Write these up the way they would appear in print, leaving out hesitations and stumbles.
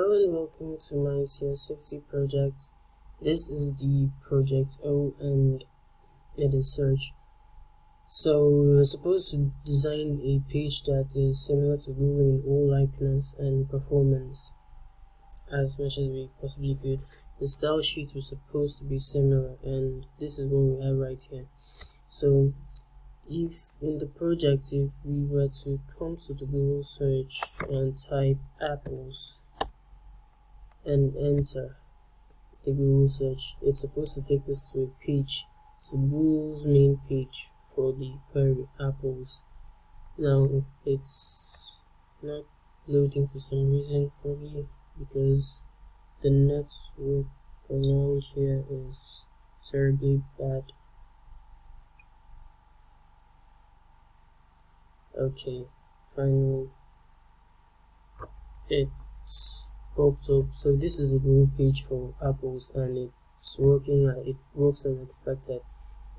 Hello and welcome to my CS50 project. This is the project O and it is search. So we're supposed to design a page that is similar to Google in all likeness and performance as much as we possibly could. The style sheet was supposed to be similar, and this is what we have right here. So if in the project, if we were to come to the Google search and type apples and enter the Google search, it's supposed to take us to a page, to Google's main page for the query apples. Now it's not loading for some reason, probably because the network around here is terribly bad. Okay, finally it's popped up. So this is the Google page for apples, and it's working. It works as expected.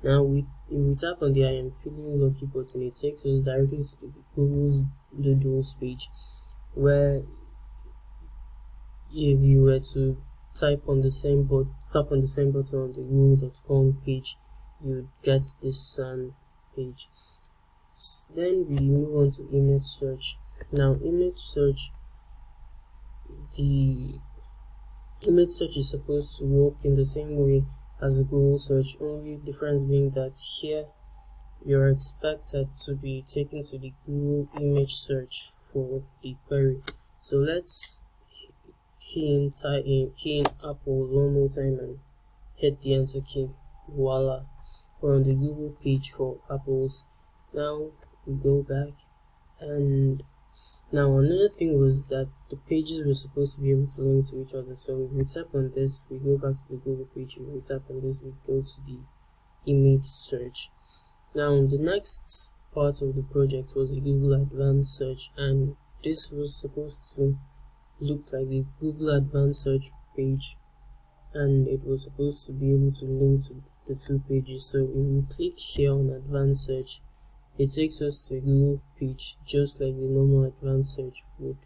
Now if we tap on the I am feeling lucky button, it takes us directly to the Google's Doodles page, where if you were to tap on the same button on the google.com page, you get this page. Then we move on to image search. Now image search, the image search is supposed to work in the same way as a Google search, only difference being that here you're expected to be taken to the Google image search for the query. So let's key in apple one more time and hit the enter key. Voila, we're on the Google page for apples. Now we go back, and now another thing was that the pages were supposed to be able to link to each other. So if we tap on this, we go back to the Google page. If we tap on this, we go to the image search. Now the next part of the project was the Google Advanced Search, and this was supposed to look like the Google Advanced Search page, and it was supposed to be able to link to the two pages. So if we click here on Advanced Search, it takes us to a Google page just like the normal Advanced Search would.